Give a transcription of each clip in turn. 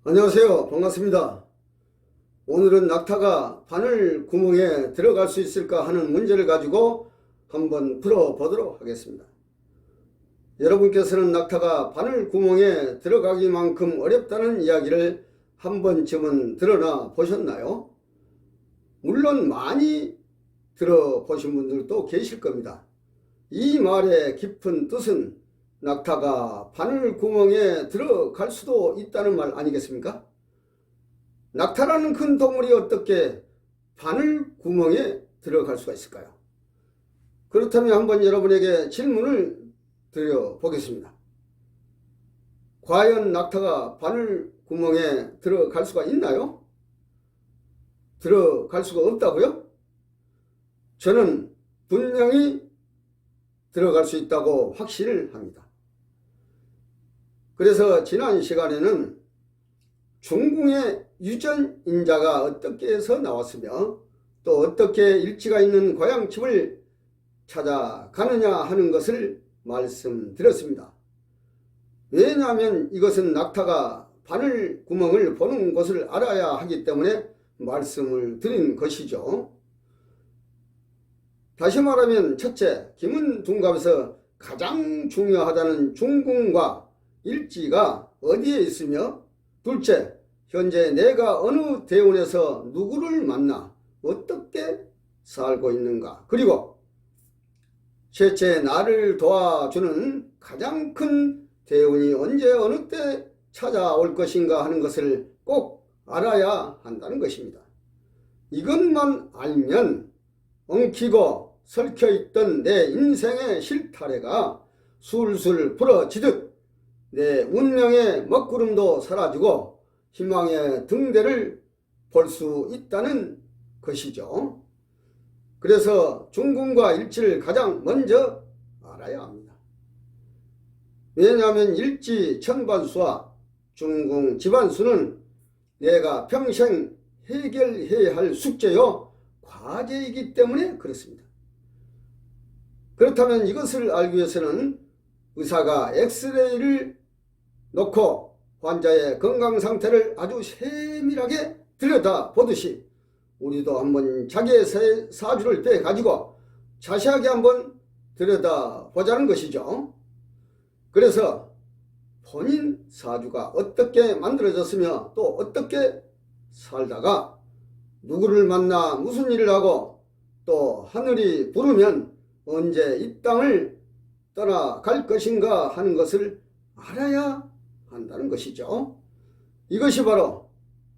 안녕하세요. 반갑습니다. 오늘은 낙타가 바늘 구멍에 들어갈 수 있을까 하는 문제를 가지고 한번 풀어보도록 하겠습니다. 여러분께서는 낙타가 바늘 구멍에 들어가기만큼 어렵다는 이야기를 한 번쯤은 들어나 보셨나요? 물론 많이 들어보신 분들도 계실 겁니다. 이 말의 깊은 뜻은 낙타가 바늘 구멍에 들어갈 수도 있다는 말 아니겠습니까? 낙타라는 큰 동물이 어떻게 바늘 구멍에 들어갈 수가 있을까요? 그렇다면 한번 여러분에게 질문을 드려보겠습니다. 과연 낙타가 바늘 구멍에 들어갈 수가 있나요? 들어갈 수가 없다고요? 저는 분명히 들어갈 수 있다고 확신을 합니다. 그래서 지난 시간에는 중궁의 유전인자가 어떻게 해서 나왔으며 또 어떻게 일지가 있는 고향집을 찾아가느냐 하는 것을 말씀드렸습니다. 왜냐하면 이것은 낙타가 바늘 구멍을 보는 곳을 알아야 하기 때문에 말씀을 드린 것이죠. 다시 말하면 첫째, 김은둔갑에서 가장 중요하다는 중궁과 일지가 어디에 있으며, 둘째, 현재 내가 어느 대운에서 누구를 만나 어떻게 살고 있는가, 그리고 셋째, 나를 도와주는 가장 큰 대운이 언제 어느 때 찾아올 것인가 하는 것을 꼭 알아야 한다는 것입니다. 이것만 알면 엉키고 설켜있던 내 인생의 실타래가 술술 풀어지듯 내 운명의 먹구름도 사라지고 희망의 등대를 볼 수 있다는 것이죠. 그래서 중궁과 일지를 가장 먼저 알아야 합니다. 왜냐하면 일지 천반수와 중궁 집안수는 내가 평생 해결해야 할 숙제요 과제이기 때문에 그렇습니다. 그렇다면 이것을 알기 위해서는 의사가 엑스레이를 놓고 환자의 건강 상태를 아주 세밀하게 들여다보듯이 우리도 한번 자기의 사주를 빼가지고 자세하게 한번 들여다보자는 것이죠. 그래서 본인 사주가 어떻게 만들어졌으며 또 어떻게 살다가 누구를 만나 무슨 일을 하고 또 하늘이 부르면 언제 이 땅을 떠나갈 것인가 하는 것을 알아야 한다는 것이죠. 이것이 바로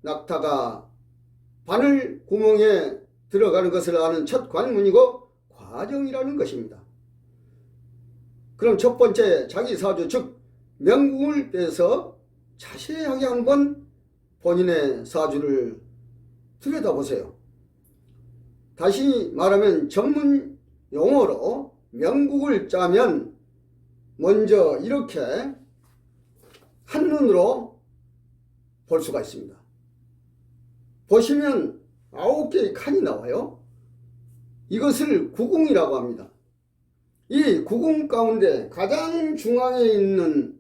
낙타가 바늘 구멍에 들어가는 것을 아는 첫 관문이고 과정이라는 것입니다. 그럼 첫 번째, 자기 사주 즉 명궁을 빼서 자세하게 한번 본인의 사주를 들여다보세요. 다시 말하면 전문 용어로 명국을 짜면 먼저 이렇게 한눈으로 볼 수가 있습니다. 보시면 9개의 칸이 나와요. 이것을 구궁이라고 합니다. 이 구궁 가운데 가장 중앙에 있는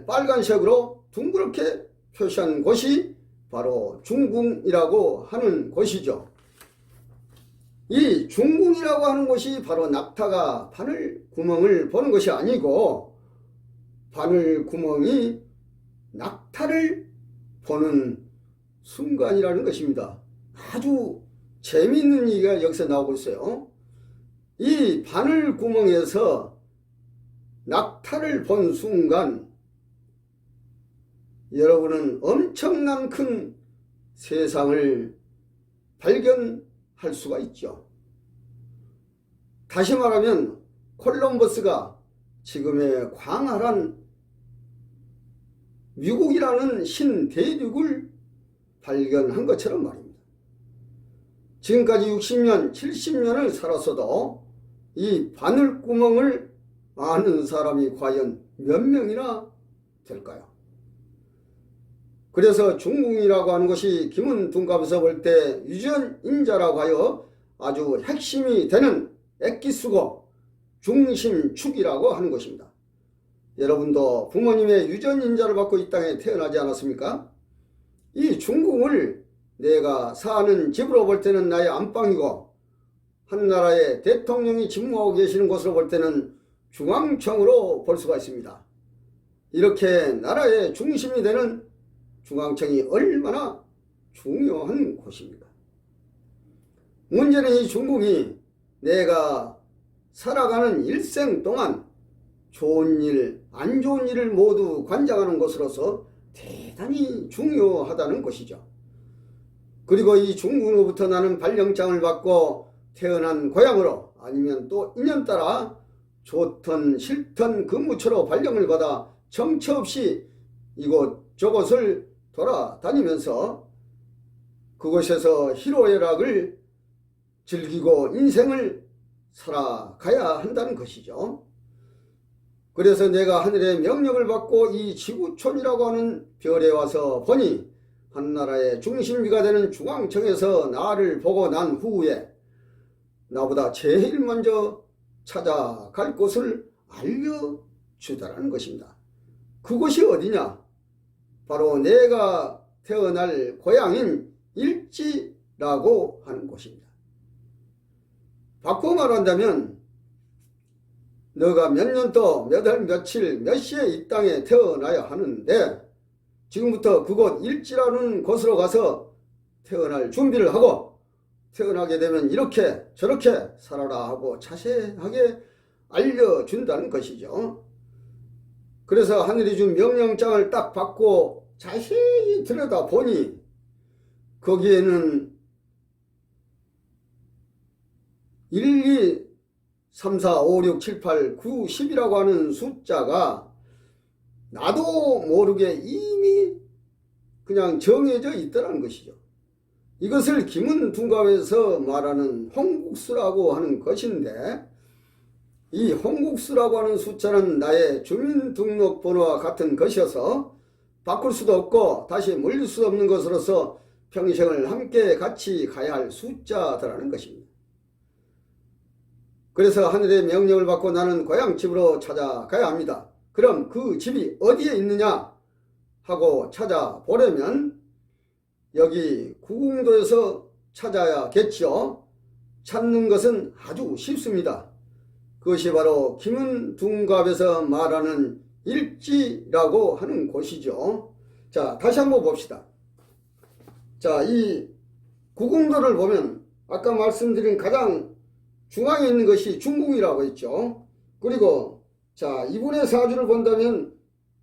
빨간색으로 둥그렇게 표시한 곳이 바로 중궁이라고 하는 곳이죠. 이 중궁이라고 하는 곳이 바로 낙타가 바늘 구멍을 보는 것이 아니고 바늘 구멍이 낙타를 보는 순간이라는 것입니다. 아주 재미있는 얘기가 여기서 나오고 있어요. 이 바늘 구멍에서 낙타를 본 순간 여러분은 엄청난 큰 세상을 발견할 수가 있죠. 다시 말하면 콜럼버스가 지금의 광활한 미국이라는 신대륙을 발견한 것처럼 말입니다. 지금까지 60년, 70년을 살았어도 이 바늘구멍을 아는 사람이 과연 몇 명이나 될까요? 그래서 중궁이라고 하는 것이 김은둔갑에서 볼 때 유전인자라고 하여 아주 핵심이 되는 액기수고 중심축이라고 하는 것입니다. 여러분도 부모님의 유전인자를 받고 이 땅에 태어나지 않았습니까? 이 중궁을 내가 사는 집으로 볼 때는 나의 안방이고 한 나라의 대통령이 직무하고 계시는 곳으로 볼 때는 중앙청으로 볼 수가 있습니다. 이렇게 나라의 중심이 되는 중앙청이 얼마나 중요한 곳입니다. 문제는 이 중궁이 내가 살아가는 일생 동안 좋은 일, 안 좋은 일을 모두 관장하는 것으로서 대단히 중요하다는 것이죠. 그리고 이 중궁으로부터 나는 발령장을 받고 태어난 고향으로 아니면 또 인연따라 좋던 싫던 근무처로 발령을 받아 정처 없이 이곳 저곳을 돌아다니면서 그곳에서 희로애락을 즐기고 인생을 살아가야 한다는 것이죠. 그래서 내가 하늘의 명령을 받고 이 지구촌이라고 하는 별에 와서 보니 한나라의 중심지가 되는 중앙청에서 나를 보고 난 후에 나보다 제일 먼저 찾아갈 곳을 알려주다라는 것입니다. 그곳이 어디냐? 바로 내가 태어날 고향인 일지라고 하는 곳입니다. 바꿔 말한다면 너가 몇 년도 몇 월 며칠 몇 시에 이 땅에 태어나야 하는데 지금부터 그곳 일지라는 곳으로 가서 태어날 준비를 하고 태어나게 되면 이렇게 저렇게 살아라 하고 자세하게 알려준다는 것이죠. 그래서 하늘이 준 명령장을 딱 받고 자세히 들여다보니 거기에는 1, 2, 3, 4, 5, 6, 7, 8, 9, 10이라고 하는 숫자가 나도 모르게 이미 그냥 정해져 있더라는 것이죠. 이것을 김은둔갑에서 말하는 홍국수라고 하는 것인데 이 홍국수라고 하는 숫자는 나의 주민등록번호와 같은 것이어서 바꿀 수도 없고 다시 물릴 수 없는 것으로서 평생을 함께 같이 가야 할 숫자더라는 것입니다. 그래서 하늘의 명령을 받고 나는 고향집으로 찾아가야 합니다. 그럼 그 집이 어디에 있느냐 하고 찾아보려면 여기 구궁도에서 찾아야겠죠. 찾는 것은 아주 쉽습니다. 그것이 바로 김은둔갑에서 말하는 일지라고 하는 곳이죠. 자, 다시 한번 봅시다. 자, 이 구궁도를 보면 아까 말씀드린 가장 중앙에 있는 것이 중궁이라고 했죠. 그리고 자, 이분의 사주를 본다면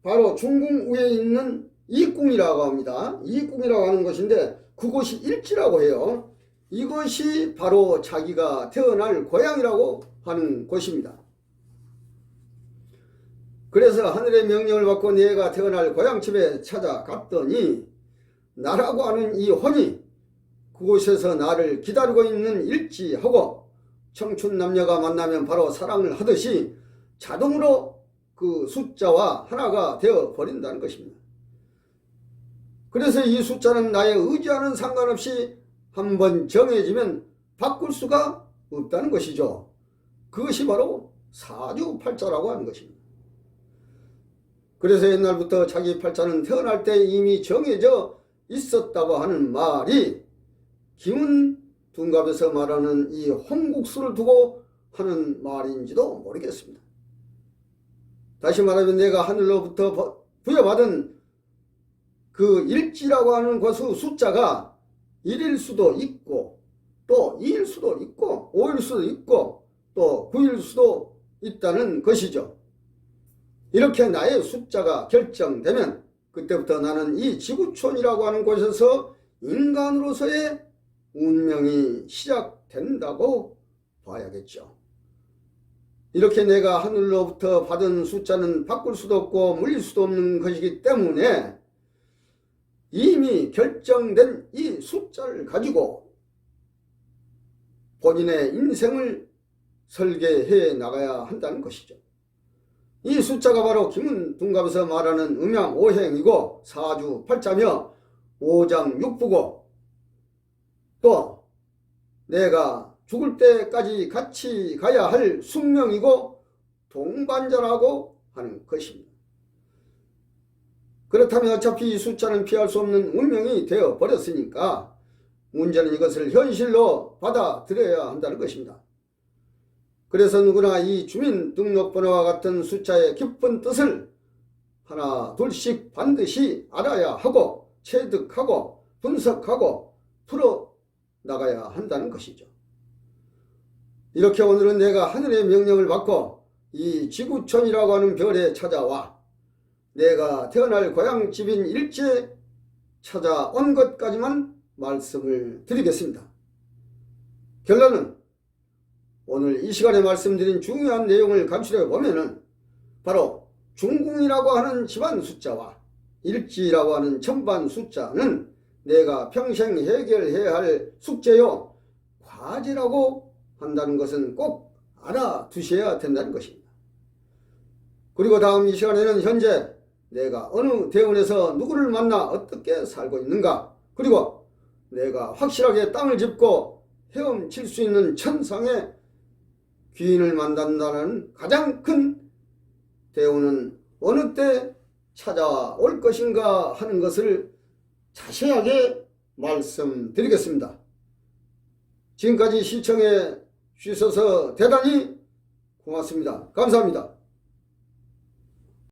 바로 중궁 위에 있는 이궁이라고 합니다. 이궁이라고 하는 것인데 그곳이 일지라고 해요. 이것이 바로 자기가 태어날 고향이라고 하는 곳입니다. 그래서 하늘의 명령을 받고 내가 태어날 고향집에 찾아갔더니 나라고 하는 이 혼이 그곳에서 나를 기다리고 있는 일지하고 청춘 남녀가 만나면 바로 사랑을 하듯이 자동으로 그 숫자와 하나가 되어 버린다는 것입니다. 그래서 이 숫자는 나의 의지와는 상관없이 한번 정해지면 바꿀 수가 없다는 것이죠. 그것이 바로 사주팔자라고 하는 것입니다. 그래서 옛날부터 자기 팔자는 태어날 때 이미 정해져 있었다고 하는 말이 김은둔갑에서 말하는 이 홍국수를 두고 하는 말인지도 모르겠습니다. 다시 말하면 내가 하늘로부터 부여받은 그 일지라고 하는 것의 숫자가 1일 수도 있고 또 2일 수도 있고 5일 수도 있고 또 9일 수도 있다는 것이죠. 이렇게 나의 숫자가 결정되면 그때부터 나는 이 지구촌이라고 하는 곳에서 인간으로서의 운명이 시작된다고 봐야겠죠. 이렇게 내가 하늘로부터 받은 숫자는 바꿀 수도 없고 물릴 수도 없는 것이기 때문에 이미 결정된 이 숫자를 가지고 본인의 인생을 설계해 나가야 한다는 것이죠. 이 숫자가 바로 김은둔갑에서 말하는 음양오행이고 사주팔자며 오장육부고 또 내가 죽을 때까지 같이 가야 할 숙명이고 동반자라고 하는 것입니다. 그렇다면 어차피 이 숫자는 피할 수 없는 운명이 되어 버렸으니까 문제는 이것을 현실로 받아들여야 한다는 것입니다. 그래서 누구나 이 주민등록번호와 같은 숫자의 깊은 뜻을 하나 둘씩 반드시 알아야 하고 체득하고 분석하고 풀어나가야 한다는 것이죠. 이렇게 오늘은 내가 하늘의 명령을 받고 이 지구촌이라고 하는 별에 찾아와 내가 태어날 고향집인 일지에 찾아온 것까지만 말씀을 드리겠습니다. 결론은 오늘 이 시간에 말씀드린 중요한 내용을 감추려 보면은 바로 중궁이라고 하는 집안 숫자와 일지라고 하는 천반 숫자는 내가 평생 해결해야 할 숙제요 과제라고 한다는 것은 꼭 알아두셔야 된다는 것입니다. 그리고 다음 이 시간에는 현재 내가 어느 대원에서 누구를 만나 어떻게 살고 있는가, 그리고 내가 확실하게 땅을 짚고 헤엄칠 수 있는 천상의 귀인을 만난다는 가장 큰 대원은 어느 때 찾아올 것인가 하는 것을 자세하게 말씀드리겠습니다. 지금까지 시청해 주셔서 대단히 고맙습니다. 감사합니다.